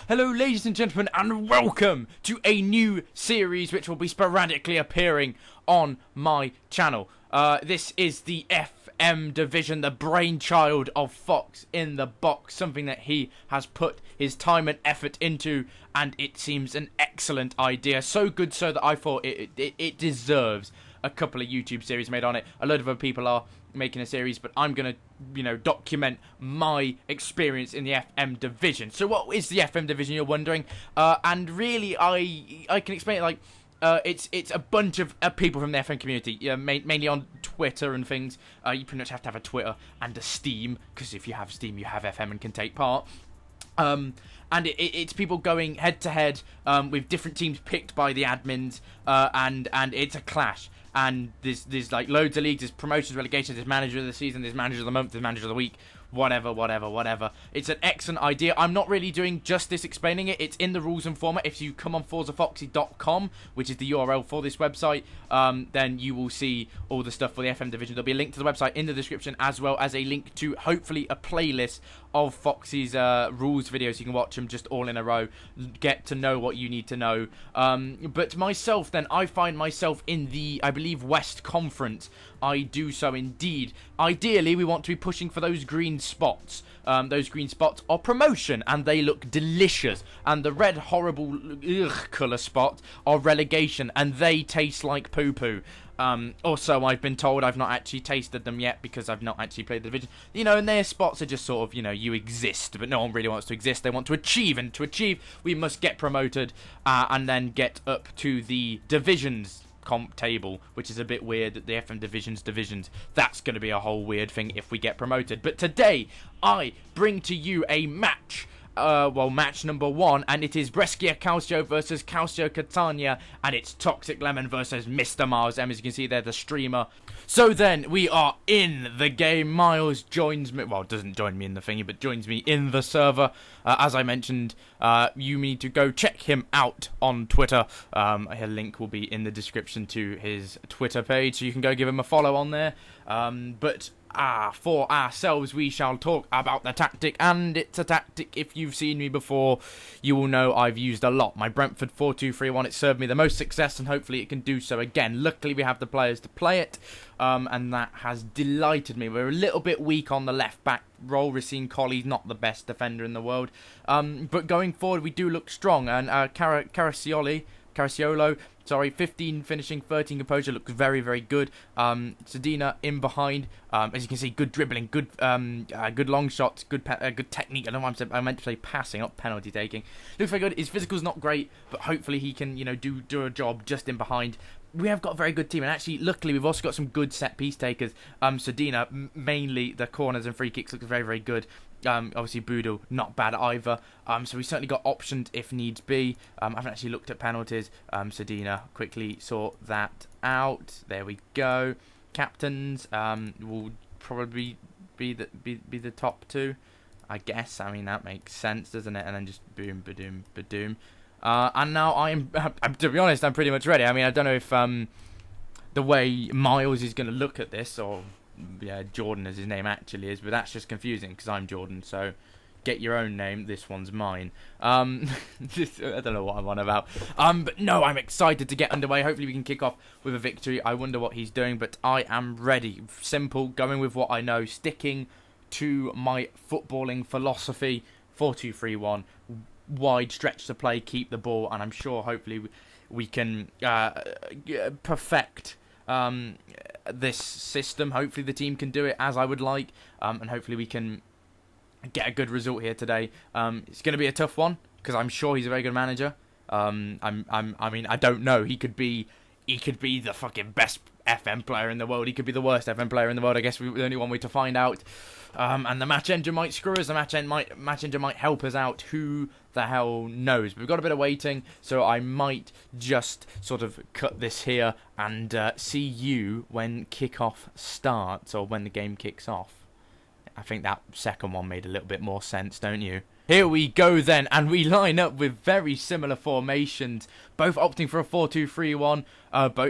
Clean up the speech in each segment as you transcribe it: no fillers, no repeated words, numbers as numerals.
Hello ladies and gentlemen, and welcome to a new series which will be sporadically appearing on my channel. This is the FM division, the brainchild of Fox in the Box, something that he has put his time and effort into, and it seems an excellent idea. So good so that I thought it deserves a couple of YouTube series made on it. A lot of other people are making a series, but I'm going to, document my experience in the FM division. So what is the FM division, you're wondering? And really, I can explain it like, it's a bunch of people from the FM community, mainly on Twitter and things. You pretty much have to have a Twitter and a Steam, because if you have Steam, you have FM and can take part. And it's people going head to head with different teams picked by the admins, and it's a clash. And there's like loads of leagues, there's promotions, relegations, there's manager of the season, there's manager of the month, there's manager of the week, whatever. It's an excellent idea. I'm not really doing justice explaining it. It's in the rules and format. If you come on ForzaFoxy.com, which is the URL for this website, then you will see all the stuff for the FM division. There'll be a link to the website in the description, as well as a link to hopefully a playlist of Foxy's rules videos. You can watch them just all in a row, get to know what you need to know. But myself, then, I find myself in the, I believe, West Conference. I do so indeed. Ideally, we want to be pushing for those green spots. Those green spots are promotion, and they look delicious. And the red, horrible colour spots are relegation, and they taste like poo-poo. Also, I've been told, I've not actually tasted them yet because I've not actually played the division. And their spots are just sort of, you exist, but no one really wants to exist. They want to achieve, and to achieve, we must get promoted and then get up to the divisions comp table, which is a bit weird that the FM divisions, that's going to be a whole weird thing if we get promoted. But today, I bring to you a match. Match number 1, and it is Brescia Calcio versus Calcio Catania, and it's Toxic Lemon versus Mr. Miles M, as you can see there, the streamer. So then, we are in the game. Miles joins me, doesn't join me in the thingy, but joins me in the server. As I mentioned, you need to go check him out on Twitter. A link will be in the description to his Twitter page, so you can go give him a follow on there. For ourselves, we shall talk about the tactic, and it's a tactic, if you've seen me before, you will know I've used a lot. My Brentford 4-2-3-1, it served me the most success, and hopefully it can do so again. Luckily, we have the players to play it, and that has delighted me. We're a little bit weak on the left-back role. Racine Colley's not the best defender in the world, but going forward, we do look strong, and Caracciolo, 15 finishing, 13 composure, looks very, very good. Sedina in behind, as you can see, good dribbling, good long shots, good technique. I don't know why I meant to say passing, not penalty taking. Looks very good. His physical's not great, but hopefully he can, do a job just in behind. We have got a very good team, and actually, luckily, we've also got some good set-piece takers. Sedina, mainly the corners and free kicks, looks very, very good. Obviously, Boodle, not bad either. So we certainly got options if needs be. I haven't actually looked at penalties. Sedina, quickly sort that out. There we go. Captains will probably be the top two, I guess. I mean, that makes sense, doesn't it? And then just boom, badoom, badoom. And now I'm to be honest, I'm pretty much ready. I mean, I don't know if the way Miles is going to look at this, or Jordan as his name actually is, but that's just confusing because I'm Jordan, so get your own name. This one's mine. I don't know what I'm on about. But no, I'm excited to get underway. Hopefully we can kick off with a victory. I wonder what he's doing, but I am ready. Simple, going with what I know, sticking to my footballing philosophy. 4-2-3-1. Wide stretch to play, keep the ball, and I'm sure hopefully we can perfect this system. Hopefully the team can do it as I would like, and hopefully we can get a good result here today. It's going to be a tough one because I'm sure he's a very good manager. I mean, I don't know. He could be the fucking best FM player in the world. He could be the worst FM player in the world. I guess we're the only one way to find out. And the match engine might screw us. The match engine might help us out. Who the hell knows? But we've got a bit of waiting, so I might just sort of cut this here and see you when kickoff starts, or when the game kicks off. I think that second one made a little bit more sense, don't you? Here we go then, and we line up with very similar formations, both opting for a 4-2-3-1.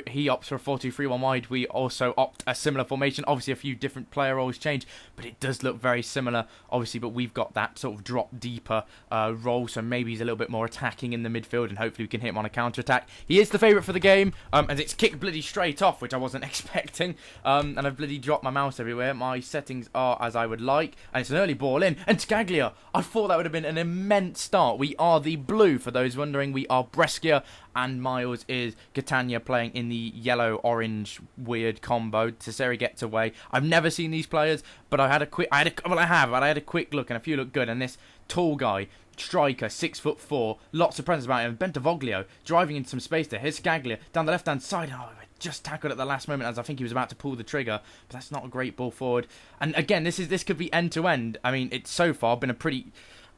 He opts for a 4-2-3-1 wide. We also opt a similar formation. Obviously, a few different player roles change, but it does look very similar, obviously. But we've got that sort of drop deeper role, so maybe he's a little bit more attacking in the midfield, and hopefully we can hit him on a counter-attack. He is the favourite for the game, and it's kicked bloody straight off, which I wasn't expecting. And I've bloody dropped my mouse everywhere. My settings are as I would like, and it's an early ball in. And Scaglia, I thought that would have been an immense start. We are the blue, for those wondering. We are Brescia, and Miles is Catania, playing in the yellow-orange weird combo. Cesare gets away. I've never seen these players, but I had a quick look, and a few look good. And this tall guy, striker, 6'4", lots of presence about him. Bentivoglio driving into some space there. Here's Scaglia down the left-hand side. Oh, just tackled at the last moment as I think he was about to pull the trigger, but that's not a great ball forward. And again, this could be end-to-end. I mean, it's so far been a pretty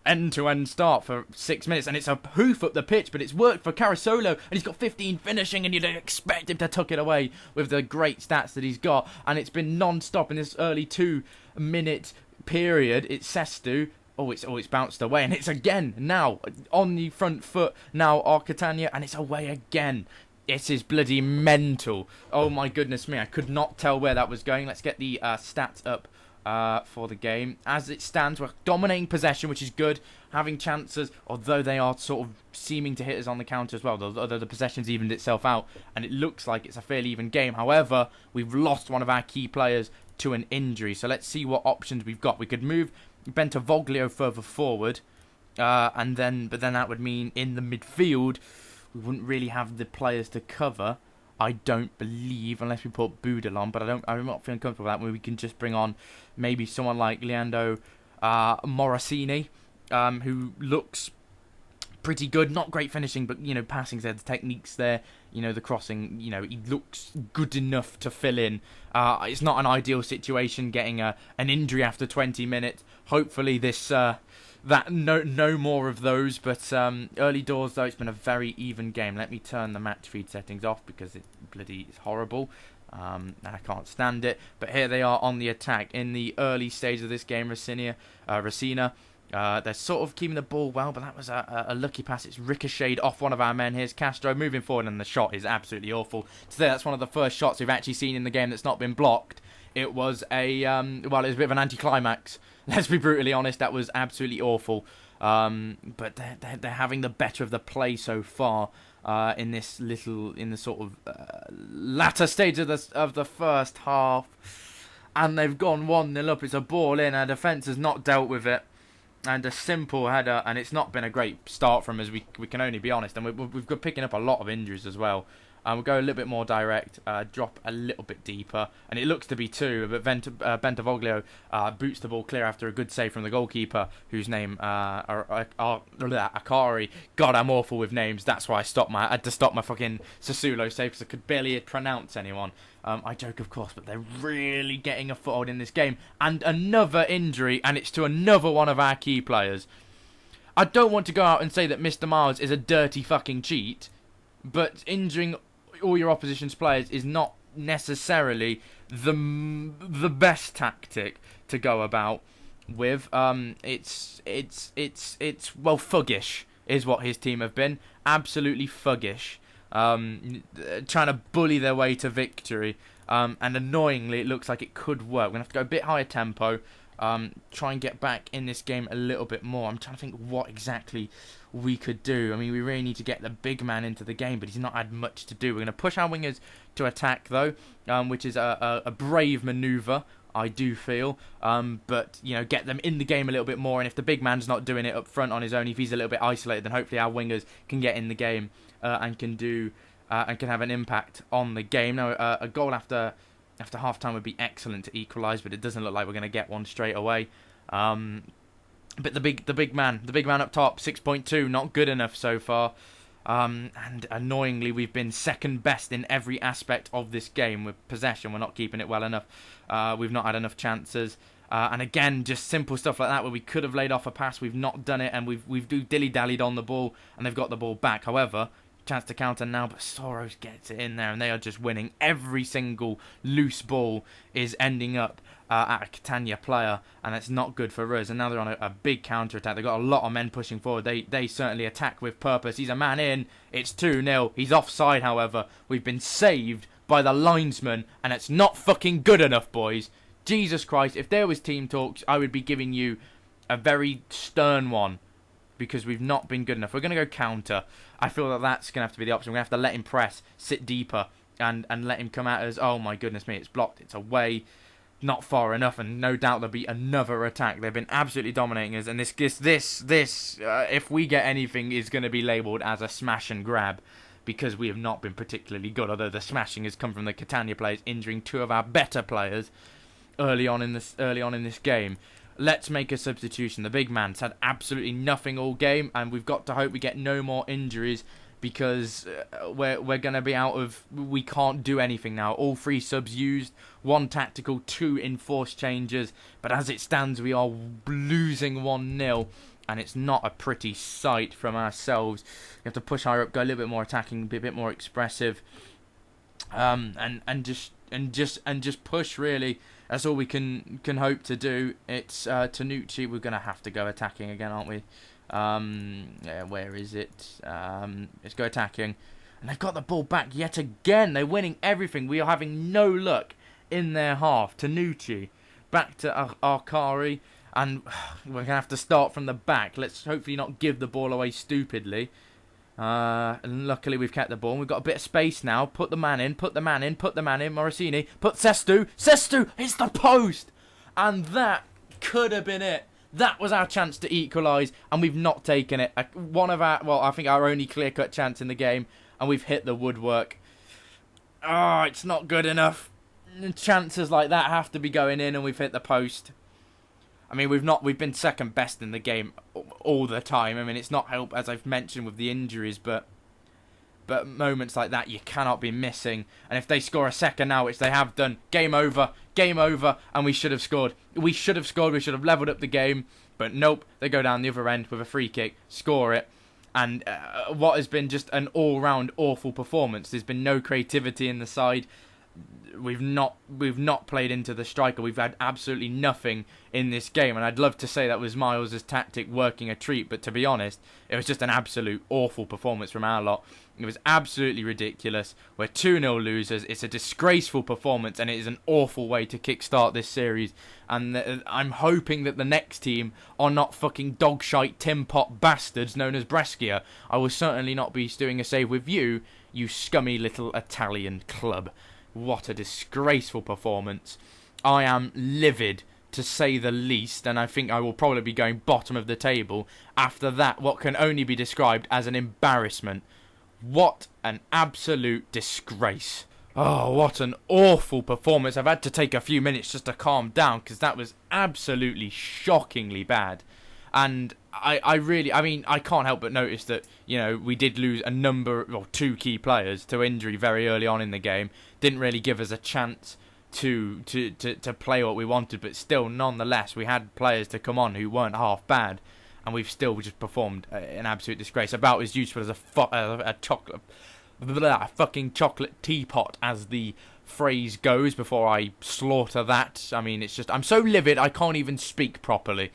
end-to-end start for 6 minutes, and it's a hoof up the pitch, but it's worked for Carasolo, and he's got 15 finishing, and you'd expect him to tuck it away with the great stats that he's got. And it's been non-stop in this early 2-minute period. It's Sestu. It's bounced away, and it's again now on the front foot now, Catania, and it's away again. It is bloody mental. Oh my goodness me, I could not tell where that was going. Let's get the stats up for the game. As it stands, we're dominating possession, which is good. Having chances, although they are sort of seeming to hit us on the counter as well, although the possession's evened itself out, and it looks like it's a fairly even game. However, we've lost one of our key players to an injury, so let's see what options we've got. We could move Bentivoglio further forward, but then that would mean in the midfield we wouldn't really have the players to cover, I don't believe, unless we put Boodle on. But I'm not feeling comfortable with that. Where we can just bring on maybe someone like Leandro Morosini, who looks pretty good. Not great finishing, but passing's there, the technique's there. The crossing. He looks good enough to fill in. It's not an ideal situation getting an injury after 20 minutes. Hopefully this. No more of those, but early doors though, it's been a very even game. Let me turn the match feed settings off because it bloody is horrible. I can't stand it. But here they are on the attack in the early stage of this game. Racina, they're sort of keeping the ball well, but that was a lucky pass. It's ricocheted off one of our men. Here's Castro moving forward, and the shot is absolutely awful. Today, that's one of the first shots we've actually seen in the game that's not been blocked. It was it was a bit of an anticlimax. Let's be brutally honest, that was absolutely awful. But they're having the better of the play so far in the sort of latter stage of the first half, and they've gone 1-0 up. It's a ball in. Our defence has not dealt with it, and a simple header, and it's not been a great start from us. We can only be honest, and we've got picking up a lot of injuries as well. We'll go a little bit more direct, drop a little bit deeper, and it looks to be two, but Bentivoglio boots the ball clear after a good save from the goalkeeper, whose name, Akari. God, I'm awful with names. That's why I had to stop my fucking Sassuolo save, because I could barely pronounce anyone. I joke, of course, but they're really getting a foothold in this game. And another injury, and it's to another one of our key players. I don't want to go out and say that Mr. Miles is a dirty fucking cheat, but injuring all your opposition's players is not necessarily the best tactic to go about with. It's fuggish is what his team have been. Absolutely fuggish. Trying to bully their way to victory. And annoyingly, it looks like it could work. We're going to have to go a bit higher tempo. Try and get back in this game a little bit more. I'm trying to think what exactly we could do. I mean, we really need to get the big man into the game, but he's not had much to do. We're going to push our wingers to attack, though, which is a brave manoeuvre, I do feel. But, get them in the game a little bit more, and if the big man's not doing it up front on his own, if he's a little bit isolated, then hopefully our wingers can get in the game and can have an impact on the game. Now, a goal after half-time would be excellent to equalise, but it doesn't look like we're going to get one straight away. But the big man up top, 6.2, not good enough so far. And annoyingly, we've been second best in every aspect of this game. With possession, we're not keeping it well enough. We've not had enough chances. And again, just simple stuff like that where we could have laid off a pass, we've not done it, and we've dilly-dallied on the ball, and they've got the ball back. However, chance to counter now, but Soros gets it in there, and they are just winning. Every single loose ball is ending up at a Catania player, and it's not good for us. And now they're on a big counter-attack. They've got a lot of men pushing forward. They certainly attack with purpose. He's a man in. It's 2-0. He's offside, however. We've been saved by the linesman, and it's not fucking good enough, boys. Jesus Christ, if there was team talks, I would be giving you a very stern one, because we've not been good enough. We're going to go counter. I feel that that's going to have to be the option. We're going to have to let him press, sit deeper, and let him come at us. Oh my goodness me, it's blocked. It's away. Not far enough, and no doubt there'll be another attack. They've been absolutely dominating us, and this if we get anything, is going to be labelled as a smash and grab, because we have not been particularly good. Although the smashing has come from the Catania players, injuring two of our better players early on in this game. Let's make a substitution. The big man's had absolutely nothing all game, and we've got to hope we get no more injuries, because we're going to be out of... We can't do anything now. All 3 subs used, 1 tactical, 2 enforced changes. But as it stands, we are losing 1-0. And it's not a pretty sight from ourselves. We have to push higher up, go a little bit more attacking, be a bit more expressive. And just push, really. That's all we can hope to do. It's Tanucci. We're going to have to go attacking again, aren't we? Yeah, where is it? Let's go attacking. And they've got the ball back yet again. They're winning everything. We are having no luck in their half. Tanucci back to Arcari, and we're going to have to start from the back. Let's hopefully not give the ball away stupidly. And luckily we've kept the ball. We've got a bit of space now. Put the man in. Morosini. Put Sestu hits the post. And that could have been it. That was our chance to equalise, and we've not taken it. I think our only clear-cut chance in the game, and we've hit the woodwork. It's not good enough. Chances like that have to be going in, and we've hit the post. I mean, we've been second best in the game all the time. I mean, it's not helped, as I've mentioned, with the injuries, but moments like that you cannot be missing. And if they score a second now, which they have done, game over, and we should have scored. We should have levelled up the game, but nope, they go down the other end with a free kick, score it. And what has been just an all-round awful performance. There's been no creativity in the side. We've not played into the striker. We've had absolutely nothing in this game, and I'd love to say that was Miles' tactic working a treat, but to be honest, it was just an absolute awful performance from our lot. It was absolutely ridiculous. We're 2-0 losers. It's a disgraceful performance, and it is an awful way to kickstart this series. And I'm hoping that the next team are not fucking dog-shite tin pot bastards known as Brescia. I will certainly not be doing a save with you, you scummy little Italian club. What a disgraceful performance. I am livid, to say the least, and I think I will probably be going bottom of the table after that, what can only be described as an embarrassment. What an absolute disgrace. Oh, what an awful performance. I've had to take a few minutes just to calm down, because that was absolutely shockingly bad. And I can't help but notice that, we did lose two key players to injury very early on in the game. Didn't really give us a chance to play what we wanted, but still, nonetheless, we had players to come on who weren't half bad, and we've still just performed an absolute disgrace. About as useful as a fucking chocolate teapot, as the phrase goes, before I slaughter that. I mean, it's just, I'm so livid I can't even speak properly.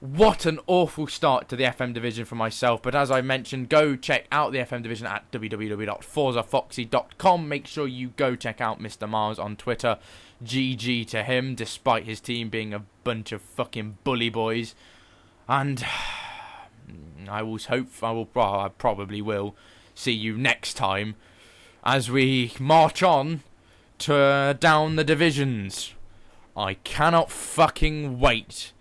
What an awful start to the FM division for myself. But as I mentioned, go check out the FM division at www.forzafoxy.com. Make sure you go check out Mr. Mars on Twitter. GG to him, despite his team being a bunch of fucking bully boys. And I probably will see you next time as we march on to down the divisions. I cannot fucking wait